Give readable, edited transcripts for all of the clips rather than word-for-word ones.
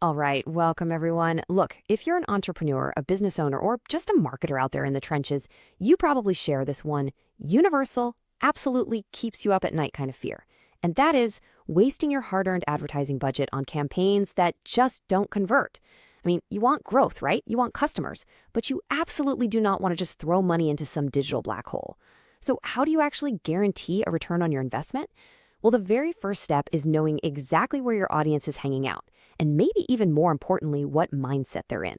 All right, welcome everyone. Look, if you're an entrepreneur, a business owner, or just a marketer out there in the trenches, you probably share this one universal, absolutely keeps you up at night kind of fear. And that is wasting your hard-earned advertising budget on campaigns that just don't convert. I mean, you want growth, right? You want customers, but you absolutely do not want to just throw money into some digital black hole. So how do you actually guarantee a return on your investment? Well, the very first step is knowing exactly where your audience is hanging out, and maybe even more importantly, what mindset they're in.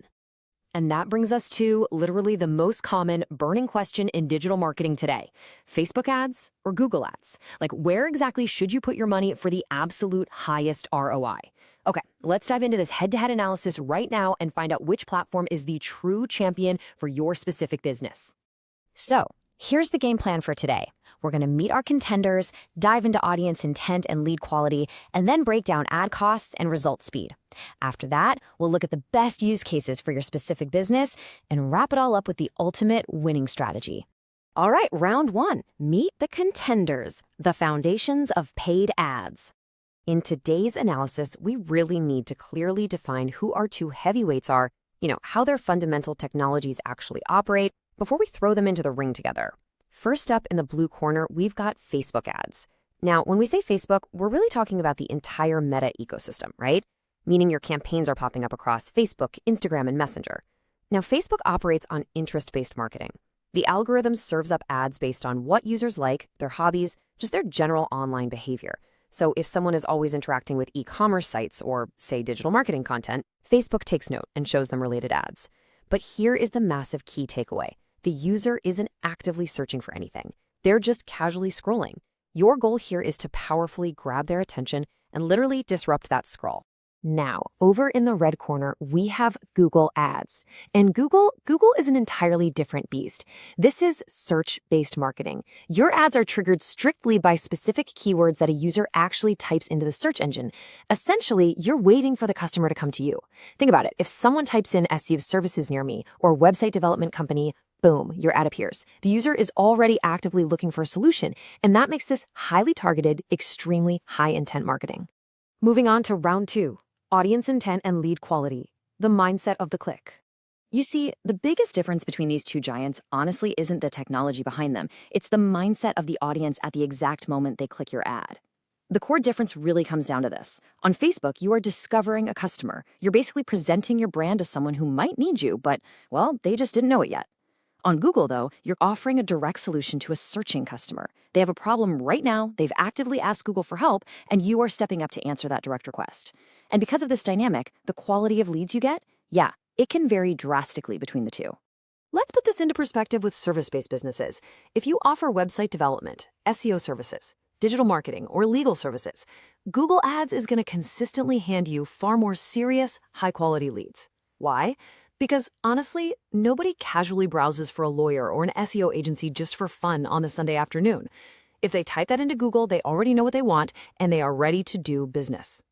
And that brings us to literally the most common burning question in digital marketing today. Facebook ads or Google ads? Like, where exactly should you put your money for the absolute highest ROI? Okay, let's dive into this head-to-head analysis right now and find out which platform is the true champion for your specific business. So, here's the game plan for today. We're going to meet our contenders, dive into audience intent and lead quality, and then break down ad costs and result speed. After that, we'll look at the best use cases for your specific business and wrap it all up with the ultimate winning strategy. All right, round one, meet the contenders, the foundations of paid ads. In today's analysis, we really need to clearly define who our two heavyweights are, how their fundamental technologies actually operate, before we throw them into the ring together. First up in the blue corner, we've got Facebook ads. Now, when we say Facebook, we're really talking about the entire Meta ecosystem, right? Meaning your campaigns are popping up across Facebook, Instagram, and Messenger. Now, Facebook operates on interest-based marketing. The algorithm serves up ads based on what users like, their hobbies, just their general online behavior. So if someone is always interacting with e-commerce sites or, say, digital marketing content, Facebook takes note and shows them related ads. But here is the massive key takeaway. The user isn't actively searching for anything. They're just casually scrolling. Your goal here is to powerfully grab their attention and literally disrupt that scroll. Now, over in the red corner, we have Google Ads. And Google is an entirely different beast. This is search-based marketing. Your ads are triggered strictly by specific keywords that a user actually types into the search engine. Essentially, you're waiting for the customer to come to you. Think about it. If someone types in SEO services near me or website development company, boom, your ad appears. The user is already actively looking for a solution, and that makes this highly targeted, extremely high-intent marketing. Moving on to round two. Audience intent and lead quality, the mindset of the click. You see, the biggest difference between these two giants honestly isn't the technology behind them. It's the mindset of the audience at the exact moment they click your ad. The core difference really comes down to this. On Facebook, you are discovering a customer. You're basically presenting your brand to someone who might need you, but, well, they just didn't know it yet. On Google, though, you're offering a direct solution to a searching customer. They have a problem right now, they've actively asked Google for help, and you are stepping up to answer that direct request. And because of this dynamic, the quality of leads you get, it can vary drastically between the two. Let's put this into perspective with service-based businesses. If you offer website development, SEO services, digital marketing, or legal services, Google Ads is going to consistently hand you far more serious, high-quality leads. Why? Because honestly, nobody casually browses for a lawyer or an SEO agency just for fun on a Sunday afternoon. If they type that into Google, they already know what they want, and they are ready to do business.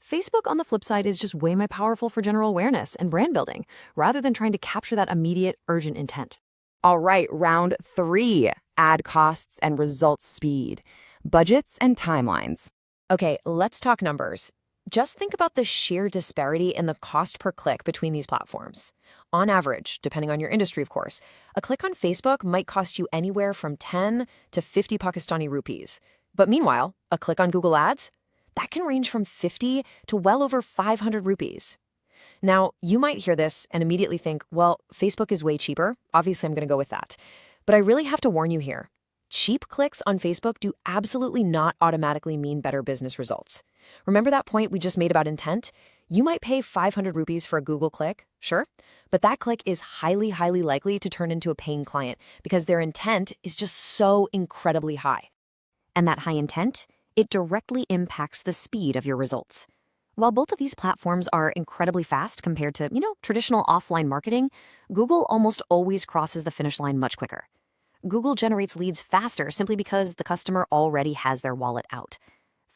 Facebook, on the flip side, is just way more powerful for general awareness and brand building, rather than trying to capture that immediate, urgent intent. All right, round three, ad costs and results speed, budgets and timelines. Okay, let's talk numbers. Just think about the sheer disparity in the cost per click between these platforms. On average, depending on your industry, of course, a click on Facebook might cost you anywhere from 10 to 50 Pakistani rupees. But meanwhile, a click on Google Ads, that can range from 50 to well over 500 rupees. Now, you might hear this and immediately think, well, Facebook is way cheaper. Obviously, I'm going to go with that. But I really have to warn you here. Cheap clicks on Facebook do absolutely not automatically mean better business results. Remember that point we just made about intent? You might pay 500 rupees for a Google click, sure, but that click is highly, highly likely to turn into a paying client because their intent is just so incredibly high. And that high intent, it directly impacts the speed of your results. While both of these platforms are incredibly fast compared to, traditional offline marketing, Google almost always crosses the finish line much quicker. Google generates leads faster simply because the customer already has their wallet out.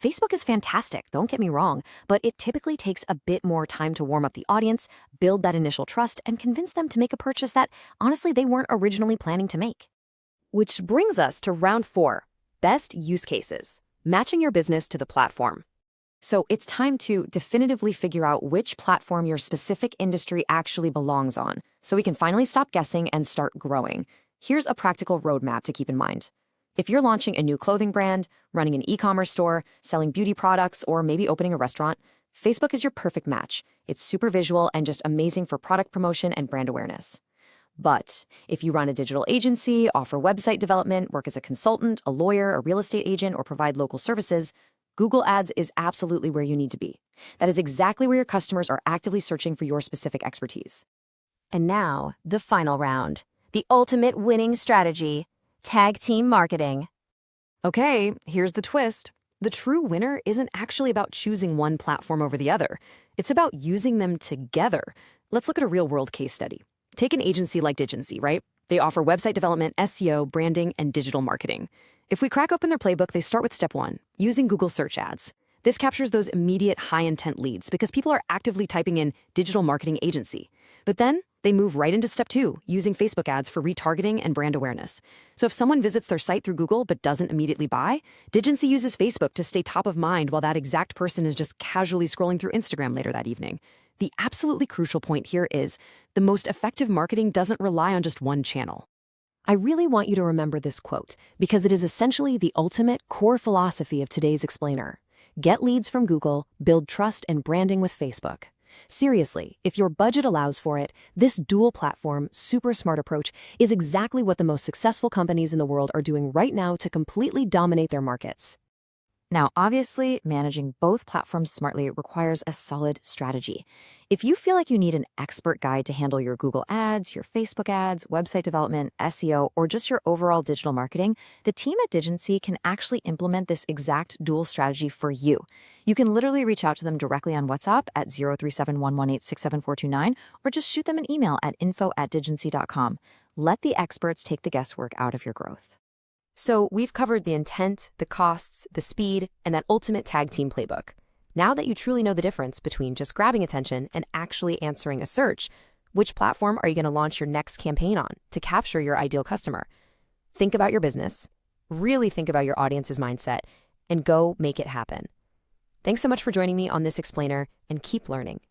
Facebook is fantastic, don't get me wrong, but it typically takes a bit more time to warm up the audience, build that initial trust, and convince them to make a purchase that, honestly, they weren't originally planning to make. Which brings us to round four, best use cases, matching your business to the platform. So it's time to definitively figure out which platform your specific industry actually belongs on, so we can finally stop guessing and start growing. Here's a practical roadmap to keep in mind. If you're launching a new clothing brand, running an e-commerce store, selling beauty products, or maybe opening a restaurant, Facebook is your perfect match. It's super visual and just amazing for product promotion and brand awareness. But if you run a digital agency, offer website development, work as a consultant, a lawyer, a real estate agent, or provide local services, Google Ads is absolutely where you need to be. That is exactly where your customers are actively searching for your specific expertise. And now, the final round. The ultimate winning strategy. Tag team marketing. Okay, here's the twist. The true winner isn't actually about choosing one platform over the other. It's about using them together. Let's look at a real-world case study. Take an agency like Diggency, right? They offer website development, SEO, branding, and digital marketing. If we crack open their playbook, they start with step 1, using Google search ads. This captures those immediate high-intent leads because people are actively typing in digital marketing agency. But then they move right into step 2, using Facebook ads for retargeting and brand awareness. So if someone visits their site through Google but doesn't immediately buy, Diggency uses Facebook to stay top of mind while that exact person is just casually scrolling through Instagram later that evening. The absolutely crucial point here is the most effective marketing doesn't rely on just one channel. I really want you to remember this quote because it is essentially the ultimate core philosophy of today's explainer. Get leads from Google, build trust and branding with Facebook. Seriously, if your budget allows for it, this dual-platform, super smart approach is exactly what the most successful companies in the world are doing right now to completely dominate their markets. Now, obviously, managing both platforms smartly requires a solid strategy. If you feel like you need an expert guide to handle your Google ads, your Facebook ads, website development, SEO, or just your overall digital marketing, the team at Diggency can actually implement this exact dual strategy for you. You can literally reach out to them directly on WhatsApp at 037-118-67429 or just shoot them an email at info@diggency.com. Let the experts take the guesswork out of your growth. So we've covered the intent, the costs, the speed, and that ultimate tag team playbook. Now that you truly know the difference between just grabbing attention and actually answering a search, which platform are you going to launch your next campaign on to capture your ideal customer? Think about your business, really think about your audience's mindset, and go make it happen. Thanks so much for joining me on this explainer, and keep learning.